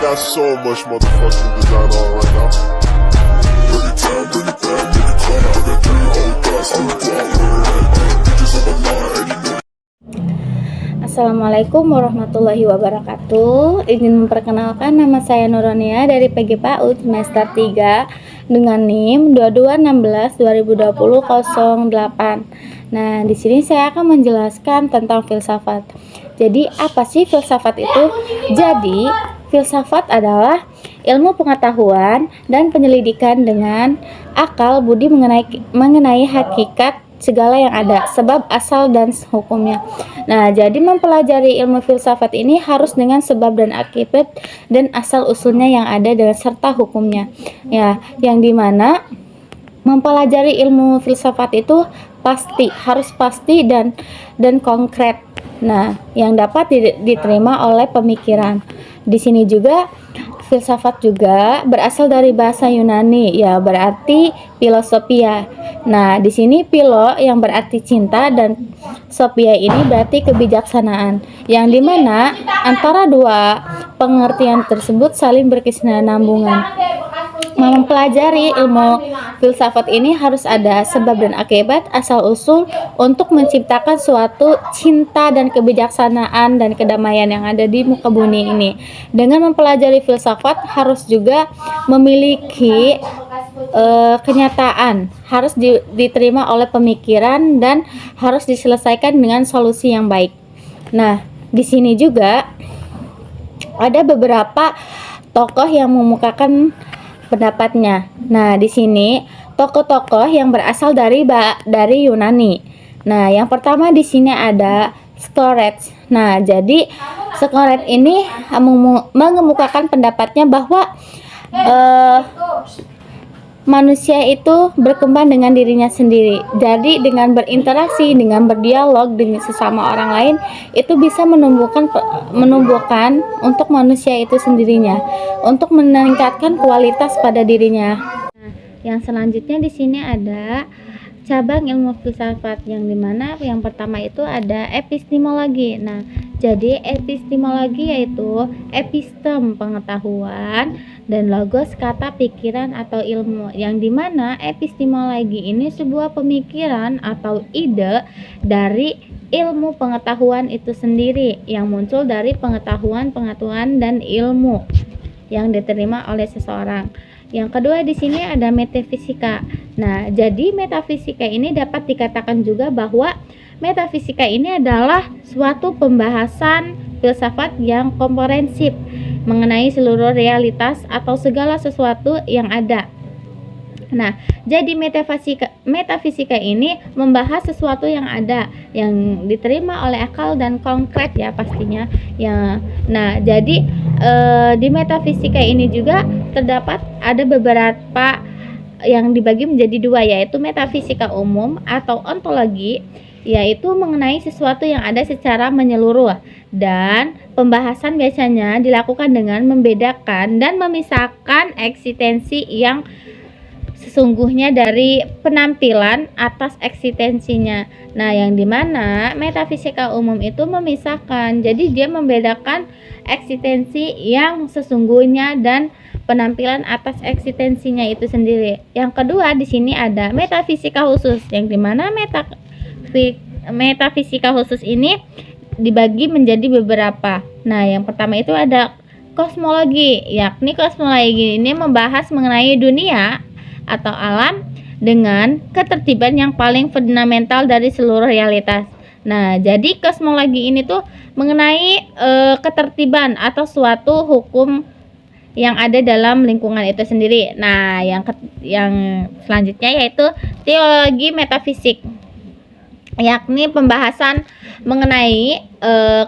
got so much motherfucking design on right now. Bring it down, bring it down, bring it down. I got 3 whole thoughts on the block. Bitches on my line, and you know. Assalamualaikum warahmatullahi wabarakatuh. Izin memperkenalkan, nama saya Nurania dari PG PAUD semester 3 dengan NIM 2216-2020-08. Nah, di sini saya akan menjelaskan tentang filsafat. Jadi, apa sih filsafat itu? Jadi, filsafat adalah ilmu pengetahuan dan penyelidikan dengan akal budi mengenai hakikat segala yang ada, sebab, asal, dan hukumnya. Nah, jadi mempelajari ilmu filsafat ini harus dengan sebab dan akibat dan asal usulnya yang ada dan serta hukumnya. Ya, yang dimana mempelajari ilmu filsafat itu harus pasti dan konkret. Nah, yang dapat diterima oleh pemikiran. Di sini juga filsafat juga berasal dari bahasa Yunani, ya berarti filosofia. Nah, di sini philo yang berarti cinta dan sophia ini berarti kebijaksanaan, yang dimana antara dua pengertian tersebut saling berkesinambungan. Mempelajari ilmu filsafat ini harus ada sebab dan akibat, asal usul untuk menciptakan suatu cinta dan kebijaksanaan dan kedamaian yang ada di muka bumi ini. Dengan mempelajari filsafat harus juga memiliki kenyataan, harus diterima oleh pemikiran dan harus diselesaikan dengan solusi yang baik. Nah, di sini juga ada beberapa tokoh yang memukakan pendapatnya. Nah, di sini tokoh-tokoh yang berasal dari Yunani. Nah, yang pertama di sini ada Socrates. Nah, jadi Socrates ini mengemukakan pendapatnya bahwa manusia itu berkembang dengan dirinya sendiri. Jadi dengan berinteraksi, dengan berdialog dengan sesama orang lain, itu bisa menumbuhkan untuk manusia itu sendirinya, untuk meningkatkan kualitas pada dirinya. Nah, yang selanjutnya di sini ada cabang ilmu filsafat, yang dimana yang pertama itu ada epistemologi. Nah, jadi epistemologi yaitu epistem pengetahuan dan logos kata pikiran atau ilmu, yang dimana epistemologi ini sebuah pemikiran atau ide dari ilmu pengetahuan itu sendiri yang muncul dari pengetahuan dan ilmu yang diterima oleh seseorang. Yang kedua di sini ada metafisika. Nah, jadi metafisika ini dapat dikatakan juga bahwa metafisika ini adalah suatu pembahasan filsafat yang komprehensif mengenai seluruh realitas atau segala sesuatu yang ada. Nah, jadi metafisika ini membahas sesuatu yang ada, yang diterima oleh akal dan konkret ya pastinya. Ya. Nah, jadi di metafisika ini juga terdapat ada beberapa yang dibagi menjadi dua, yaitu metafisika umum atau ontologi, yaitu mengenai sesuatu yang ada secara menyeluruh, dan pembahasan biasanya dilakukan dengan membedakan dan memisahkan eksistensi yang sesungguhnya dari penampilan atas eksistensinya. Nah, yang dimana metafisika umum itu memisahkan, jadi dia membedakan eksistensi yang sesungguhnya dan penampilan atas eksistensinya itu sendiri. Yang kedua di sini ada metafisika khusus, yang dimana metafisika khusus ini dibagi menjadi beberapa. Nah, yang pertama itu ada kosmologi, yakni kosmologi ini membahas mengenai dunia atau alam dengan ketertiban yang paling fundamental dari seluruh realitas. Nah, jadi kosmologi ini tuh mengenai ketertiban atau suatu hukum yang ada dalam lingkungan itu sendiri. Nah, yang selanjutnya yaitu teologi metafisik, yakni pembahasan mengenai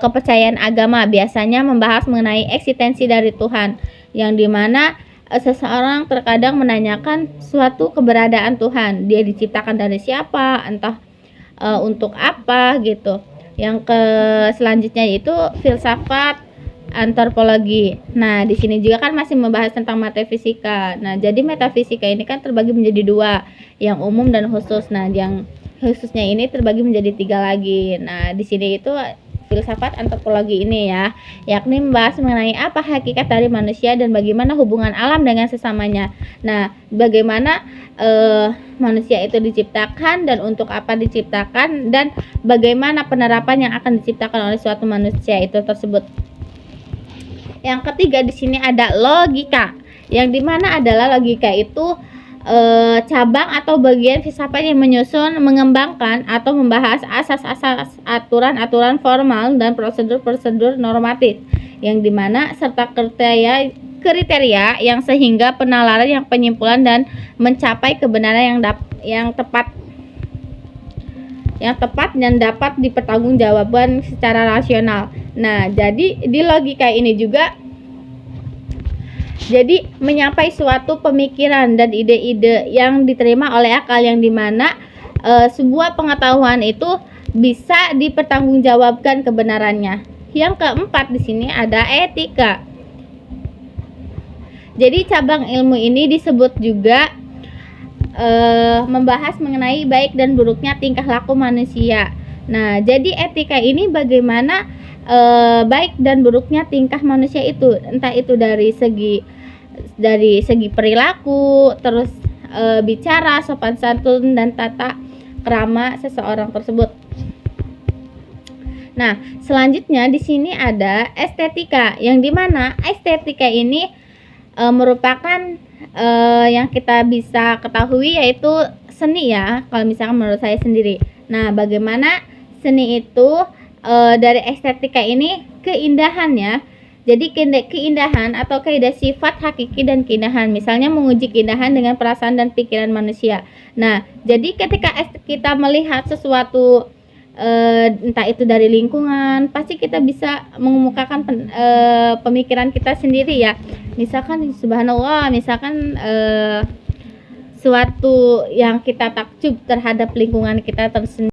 kepercayaan agama, biasanya membahas mengenai eksistensi dari Tuhan, yang dimana seseorang terkadang menanyakan suatu keberadaan Tuhan, dia diciptakan dari siapa, entah untuk apa gitu. Yang selanjutnya itu filsafat antropologi. Nah, di sini juga kan masih membahas tentang metafisika. Nah, jadi metafisika ini kan terbagi menjadi dua, yang umum dan khusus. Nah, yang khususnya ini terbagi menjadi 3 lagi. Nah, di sini itu filsafat antropologi ini ya, yakni membahas mengenai apa hakikat dari manusia dan bagaimana hubungan alam dengan sesamanya. Nah, bagaimana manusia itu diciptakan dan untuk apa diciptakan dan bagaimana penerapan yang akan diciptakan oleh suatu manusia itu tersebut. Yang ketiga di sini ada logika, yang dimana adalah logika itu cabang atau bagian filsafat yang menyusun, mengembangkan atau membahas asas-asas aturan-aturan formal dan prosedur-prosedur normatif yang dimana serta kriteria yang sehingga penalaran yang penyimpulan dan mencapai kebenaran yang tepat dan dapat dipertanggungjawabkan secara rasional. Nah, jadi di logika ini juga jadi menyampai suatu pemikiran dan ide-ide yang diterima oleh akal yang dimana sebuah pengetahuan itu bisa dipertanggungjawabkan kebenarannya. Yang keempat di sini ada etika. Jadi cabang ilmu ini disebut juga membahas mengenai baik dan buruknya tingkah laku manusia. Nah, jadi etika ini bagaimana baik dan buruknya tingkah manusia itu, entah itu dari segi perilaku, terus bicara, sopan santun dan tata krama seseorang tersebut. Nah, selanjutnya di sini ada estetika, yang dimana estetika ini merupakan yang kita bisa ketahui yaitu seni ya, kalau misalkan menurut saya sendiri. Nah, bagaimana seni itu dari estetika ini keindahannya. Jadi keindahan atau kaidah sifat hakiki dan keindahan, misalnya menguji keindahan dengan perasaan dan pikiran manusia. Nah, jadi ketika kita melihat sesuatu entah itu dari lingkungan, pasti kita bisa mengemukakan pemikiran kita sendiri ya. Misalkan subhanallah, misalkan suatu yang kita takjub terhadap lingkungan kita tersendiri.